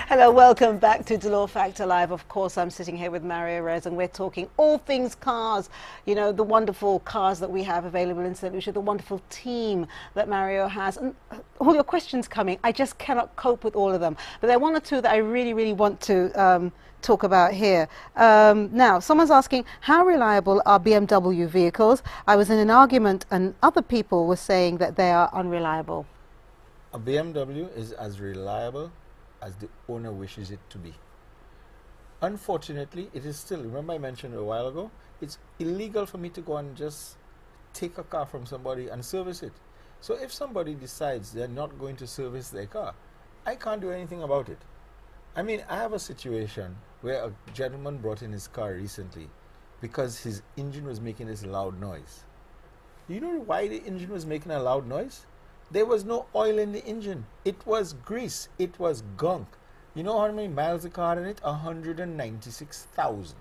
Hello, welcome back to Dolor Factor Live. Of course, I'm sitting here with Mario Rez, and we're talking all things cars. You know, the wonderful cars that we have available in St. Lucia, the wonderful team that Mario has, and all your questions coming. I just cannot cope with all of them. But there are one or two that I really want to talk about here. Now, someone's asking, how reliable are BMW vehicles? I was in an argument, and other people were saying that they are unreliable. A BMW is as reliable as the owner wishes it to be. Unfortunately, it is still, remember I mentioned a while ago, it's illegal for me to go and just take a car from somebody and service it. So if somebody decides they're not going to service their car, I can't do anything about it. I mean, I have a situation where a gentleman brought in his car recently because his engine was making this loud noise. You know why the engine was making a loud noise? There was no oil in the engine. It was grease. It was gunk. You know how many miles the car had in it? 196,000.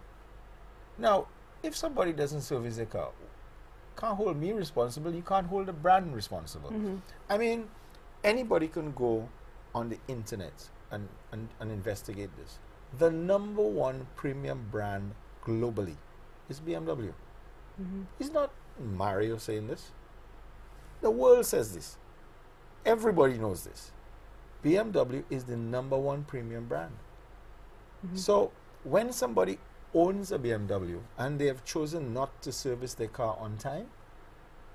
Now, if somebody doesn't service their car, can't hold me responsible. You can't hold the brand responsible. I mean, anybody can go on the internet and investigate this. The #1 premium brand globally is BMW. It's not Mario saying this. The world says this. Everybody knows this. BMW is the #1 premium brand. So when somebody owns a BMW and they have chosen not to service their car on time,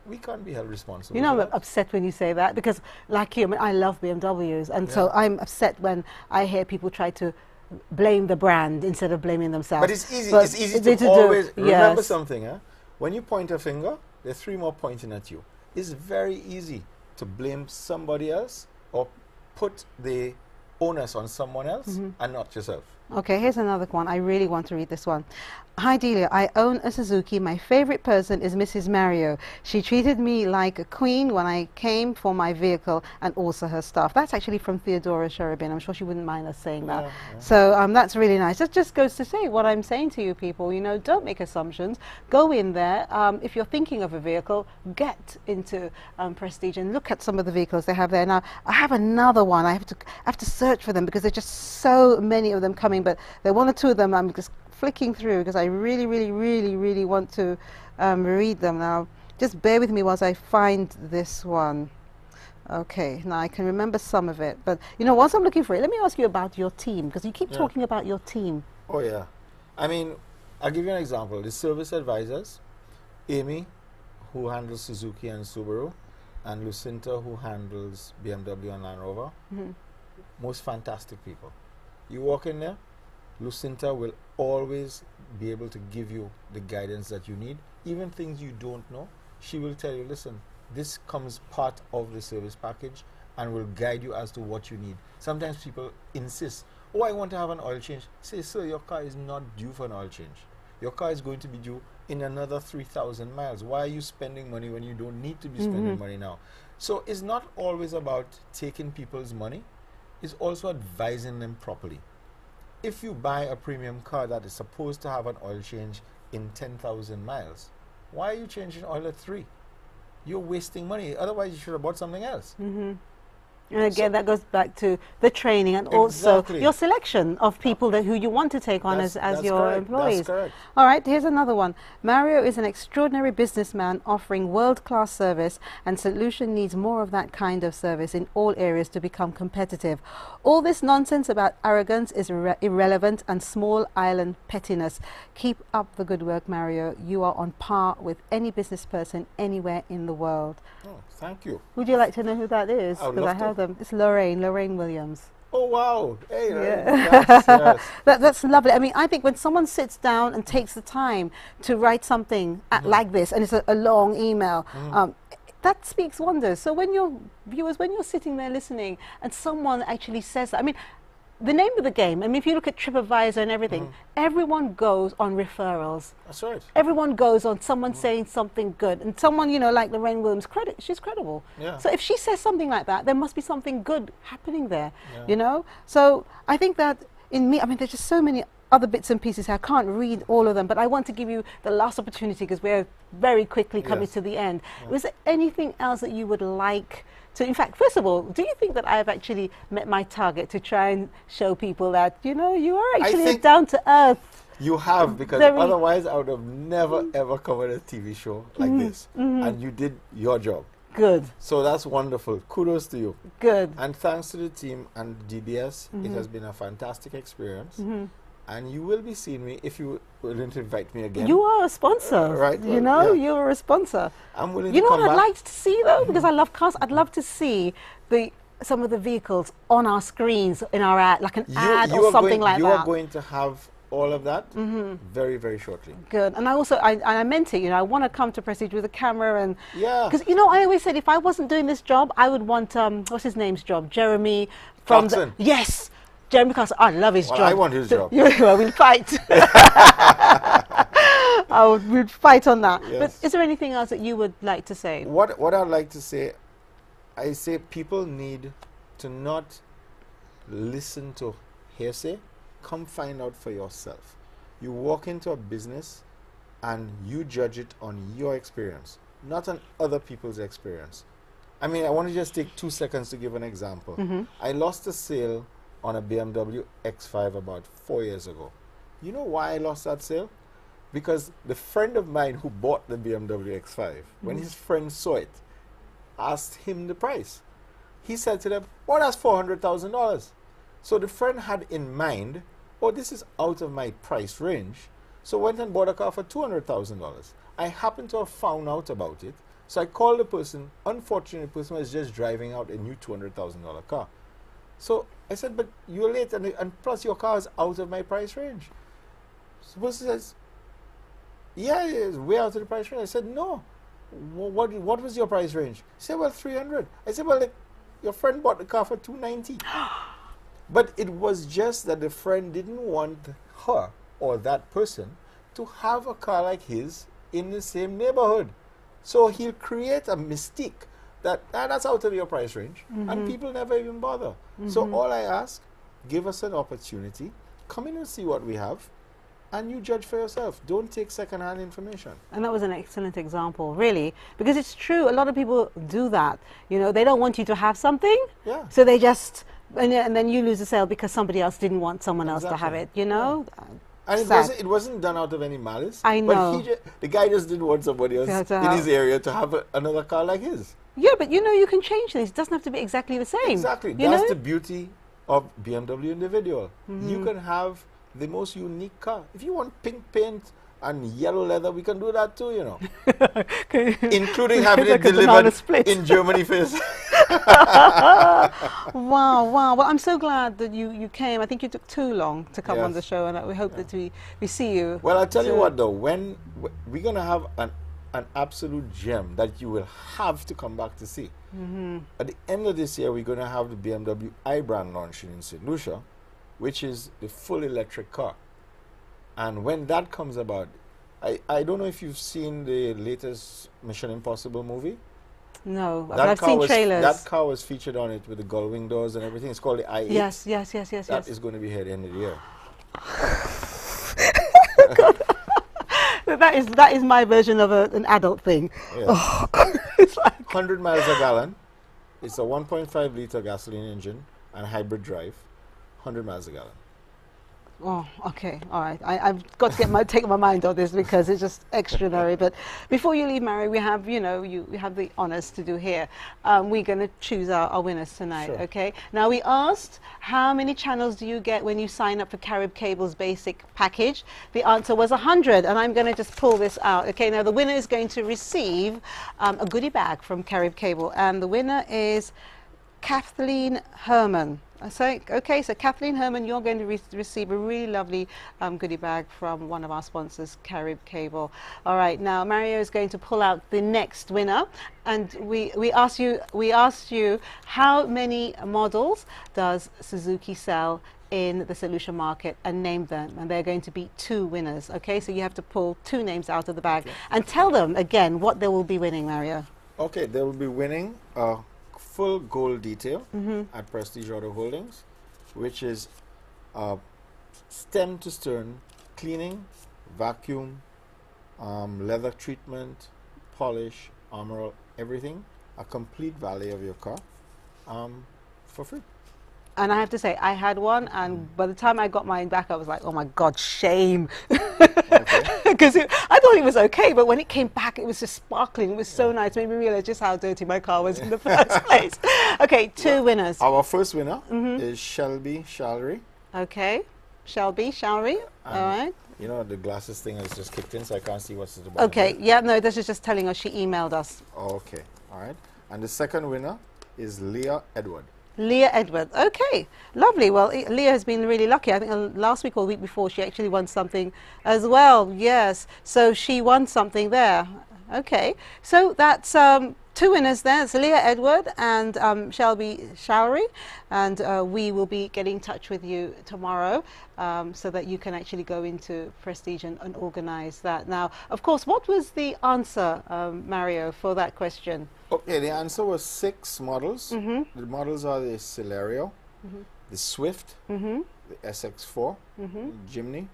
we can't be held responsible. You know, I'm upset when you say that because, like you, I mean, I love BMWs, and so I'm upset when I hear people try to blame the brand instead of blaming themselves. But it's easy. It's easy to always remember something. Huh? When you point a finger, there are 3 more pointing at you. It's very easy to blame somebody else or put the onus on someone else and not yourself. Okay, here's another one. I really want to read this one. Hi Delia, I own a Suzuki. My favorite person is Mrs. Mario. She treated me like a queen when I came for my vehicle, and also her staff. That's actually from Theodora Cherubin. I'm sure she wouldn't mind us saying that. Yeah. So that's really nice. It just goes to say what I'm saying to you people. You know, don't make assumptions. Go in there. If you're thinking of a vehicle, get into Prestige and look at some of the vehicles they have there. Now, I have another one. I have to search for them because there's just so many of them coming. But there are 1 or 2 of them I'm just flicking through because I really want to read them. Now, just bear with me whilst I find this one. Okay, now I can remember some of it. But, you know, whilst I'm looking for it, let me ask you about your team, because you keep talking about your team. Oh, yeah. I mean, I'll give you an example. The service advisors, Amy, who handles Suzuki and Subaru, and Lucinta, who handles BMW and Land Rover. Most fantastic people. You walk in there, Lucinta will always be able to give you the guidance that you need. Even things you don't know, she will tell you, listen, this comes part of the service package and will guide you as to what you need. Sometimes people insist, oh, I want to have an oil change. Say, sir, your car is not due for an oil change. Your car is going to be due in another 3,000 miles. Why are you spending money when you don't need to be spending money now? So it's not always about taking people's money. It's also advising them properly. If you buy a premium car that is supposed to have an oil change in 10,000 miles, why are you changing oil at 3? You're wasting money. Otherwise, you should have bought something else. And again, that goes back to the training and also your selection of people who you want to take on as your employees. That's correct. All right, here's another one. Mario is an extraordinary businessman offering world-class service, and St. Lucia needs more of that kind of service in all areas to become competitive. All this nonsense about arrogance is irrelevant and small island pettiness. Keep up the good work, Mario. You are on par with any business person anywhere in the world. Oh, thank you. Would you like to know who that is? Because I have them. It's Lorraine Williams. Oh, wow. Hey, yeah. That's lovely. I mean, I think when someone sits down and takes the time to write something like this, and it's a long email, that speaks wonders. So when your viewers, when you're sitting there listening and someone actually says that, I mean, the name of the game, I mean, if you look at TripAdvisor and everything, everyone goes on referrals. That's right. Everyone goes on someone saying something good. And someone, you know, like Lorraine Williams, she's credible. Yeah. So if she says something like that, there must be something good happening there, you know? So I think that in me, I mean, there's just so many other bits and pieces. I can't read all of them, but I want to give you the last opportunity because we're very quickly coming to the end. Was there anything else that you would like So in fact, first of all, do you think that I have actually met my target to try and show people that, you know, you are actually a down-to-earth? You have, because otherwise I would have never ever covered a TV show like this. And you did your job. Good. So that's wonderful. Kudos to you. Good. And thanks to the team and DBS, it has been a fantastic experience. And you will be seeing me if you willing to invite me again. You are a sponsor, right? You know, you're a sponsor. I'm willing You to know come what I'd back. like to see though, because I love cars. I'd love to see some of the vehicles on our screens in our ad, like an ad or something like that. You are going to have all of that very, very shortly. Good. And I also, I meant it, you know, I want to come to Prestige with a camera and... Yeah. Because, you know, I always said if I wasn't doing this job, I would want, what's his name's job? Jeremy from Clarkson. Yes. Jeremy Clarkson. I love his job. I want his job. Well, we'll fight. We'd fight on that. Yes. But is there anything else that you would like to say? What I'd like to say, I say people need to not listen to hearsay. Come find out for yourself. You walk into a business and you judge it on your experience, not on other people's experience. I mean, I want to just take 2 seconds to give an example. I lost a sale on a BMW X5 about 4 years ago. You know why I lost that sale? Because the friend of mine who bought the BMW X5, when his friend saw it, asked him the price. He said to them, well, that's $400,000. So the friend had in mind, oh, this is out of my price range, so went and bought a car for $200,000. I happened to have found out about it, so I called the person. Unfortunately, the person was just driving out a new $200,000 car. So I said, but you're late, and plus your car is out of my price range. So the person says, yeah, it's way out of the price range. I said, no. What was your price range? He said, well, 300. I said, well, your friend bought the car for 290. But it was just that the friend didn't want her or that person to have a car like his in the same neighborhood. So he'll create a mystique that that's out of your price range, and people never even bother. So all I ask, give us an opportunity, come in and see what we have, and you judge for yourself. Don't take second-hand information. And that was an excellent example, really, because it's true. A lot of people do that. You know, they don't want you to have something, so they just... And then you lose the sale because somebody else didn't want someone else to have it, you know? And it wasn't done out of any malice. I know. But the guy just didn't want somebody else in his area to have another car like his. Yeah, but you know, you can change things. It doesn't have to be exactly the same. Exactly. That's the beauty of BMW individual. You can have the most unique car. If you want pink paint and yellow leather, we can do that too, you know. Including having it delivered in Germany first. Wow. Well, I'm so glad that you came. I think you took too long to come on the show, and we hope that we see you. Well, I'll tell you what, though. When we're going to have an absolute gem that you will have to come back to see. At the end of this year, we're going to have the BMW iBrand launching in St. Lucia, which is the full electric car. And when that comes about, I don't know if you've seen the latest Mission Impossible movie. No, but I've seen trailers. That car was featured on it with the gull-wing doors and everything. It's called the i8. Yes. That is going to be here at the end of the year. That is my version of an adult thing. Yeah. Oh, it's like 100 miles a gallon. It's a 1.5 liter gasoline engine and hybrid drive. 100 miles a gallon. Oh, okay, all right. I've got to take my mind off this because it's just extraordinary. But before you leave, Mary, we have, you know, we have the honors to do here. We're going to choose our winners tonight, okay? Now, we asked, how many channels do you get when you sign up for Carib Cable's basic package? The answer was 100, and I'm going to just pull this out, okay? Now, the winner is going to receive a goodie bag from Carib Cable, and the winner is Kathleen Herman. Okay, so Kathleen Herman, you're going to receive a really lovely goodie bag from one of our sponsors, Carib Cable. All right, now Mario is going to pull out the next winner, and we asked you how many models does Suzuki sell in the St. Lucia market, and name them, and they're going to be 2 winners. Okay, so you have to pull 2 names out of the bag and tell them again what they will be winning, Mario. Okay, they will be winning full gold detail at Prestige Auto Holdings, which is stem to stern cleaning, vacuum, leather treatment, polish, armor, everything, a complete valet of your car. For free. And I have to say, I had one, and by the time I got mine back, I was like, oh my God, shame. Okay. Because I thought it was okay, but when it came back, it was just sparkling. It was so nice. It made me realize just how dirty my car was in the first place. Okay, two winners. Our first winner is Shelby Shalry. Okay, Shelby, Shalry. All right. You know, the glasses thing has just kicked in, so I can't see what's at the bottom. Okay, yeah, no, this is just telling us she emailed us. Okay, all right. And the second winner is Leah Edward. Leah Edward. Okay, lovely. Well, Leah has been really lucky. I think last week or the week before, she actually won something as well. Yes, so she won something there. Okay, so that's two winners there. It's Leah Edward and Shelby Showery, and we will be getting in touch with you tomorrow so that you can actually go into Prestige and organize that. Now, of course, what was the answer, Mario, for that question? Okay, the answer was 6 models. The models are the Celerio, the Swift, the SX4, Jimny,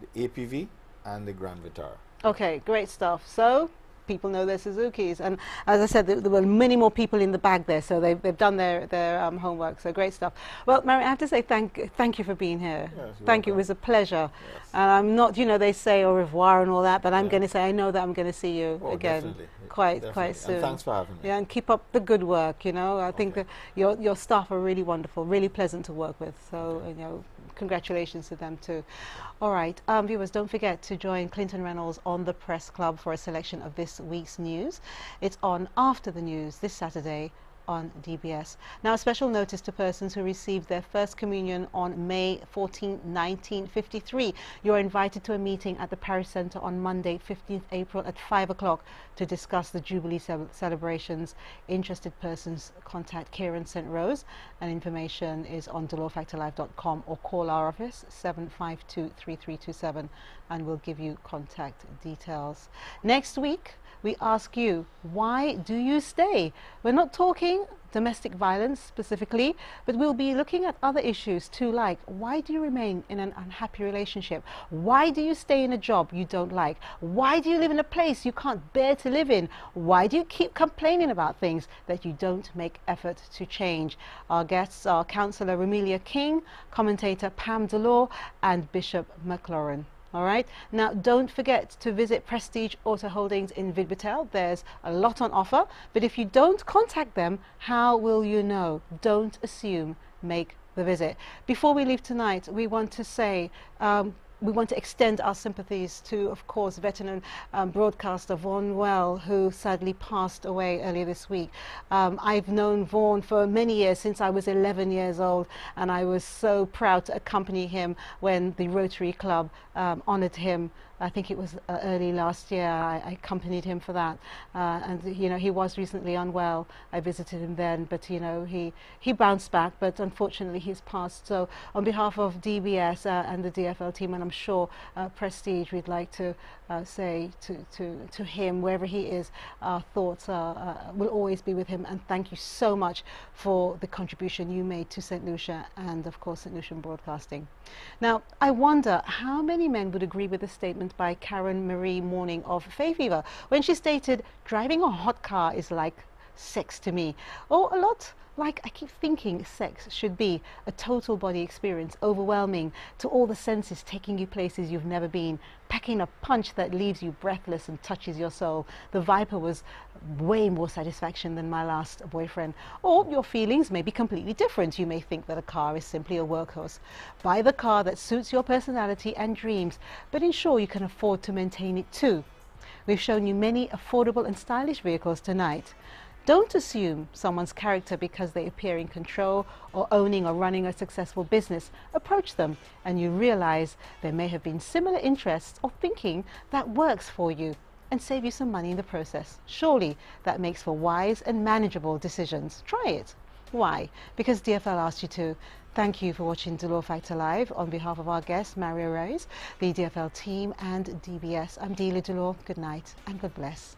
the APV, and the Grand Vitara. Okay, great stuff. So people know their Suzukis, and as I said, there were many more people in the bag there, so they've done their homework. So great stuff. Well, Mary, I have to say thank you for being here. Yes, thank you. It was a pleasure. Yes. And I'm not, you know, they say au revoir and all that, but I'm going to say I know that I'm going to see you again Definitely. quite soon. And thanks for having me. Yeah, and keep up the good work. You know, I think that your staff are really wonderful, really pleasant to work with. So you know, congratulations to them too. All right, viewers, don't forget to join Clinton Reynolds on the Press Club for a selection of this week's news. It's on After the News this Saturday on DBS. Now, a special notice to persons who received their first communion on May 14, 1953. You're invited to a meeting at the Parish Centre on Monday, 15th April at 5 o'clock to discuss the Jubilee celebrations. Interested persons contact Kieran St. Rose, and information is on dolorfactorlive.com or call our office 752-3327 and we'll give you contact details. Next week, we ask you, why do you stay? We're not talking domestic violence specifically, but we'll be looking at other issues too, like why do you remain in an unhappy relationship? Why do you stay in a job you don't like? Why do you live in a place you can't bear to live in? Why do you keep complaining about things that you don't make effort to change? Our guests are Councillor Romelia King, commentator Pam Dolor, and Bishop McLaurin. All right. Now, don't forget to visit Prestige Auto Holdings in Vidbetel. There's a lot on offer. But if you don't contact them, how will you know? Don't assume. Make the visit. Before we leave tonight, we want to say we want to extend our sympathies to, of course, veteran broadcaster Vaughan Well, who sadly passed away earlier this week. I've known Vaughan for many years, since I was 11 years old, and I was so proud to accompany him when the Rotary Club honoured him. I think it was early last year. I accompanied him for that, and you know, he was recently unwell. I visited him then, but you know, he bounced back, but unfortunately he's passed. So on behalf of DBS and the DFL team, and I'm sure Prestige, we'd like to say to him, wherever he is, our thoughts will always be with him, and thank you so much for the contribution you made to St. Lucia and of course St. Lucian Broadcasting. Now, I wonder how many men would agree with the statement by Karen Marie Morning of Faith Fever when she stated, driving a hot car is like sex to me, or a lot like I keep thinking sex should be a total body experience, overwhelming to all the senses, taking you places you've never been, packing a punch that leaves you breathless and touches your soul. The Viper was way more satisfaction than my last boyfriend. Or your feelings may be completely different. You may think that a car is simply a workhorse. Buy the car that suits your personality and dreams, but ensure you can afford to maintain it too. We've shown you many affordable and stylish vehicles tonight. Don't assume someone's character because they appear in control or owning or running a successful business. Approach them and you realize there may have been similar interests or thinking that works for you and save you some money in the process. Surely that makes for wise and manageable decisions. Try it. Why? Because DFL asked you to. Thank you for watching Dolor Factor Live. On behalf of our guest, Mario Reyes, the DFL team and DBS, I'm Delia Dolor. Good night and God bless.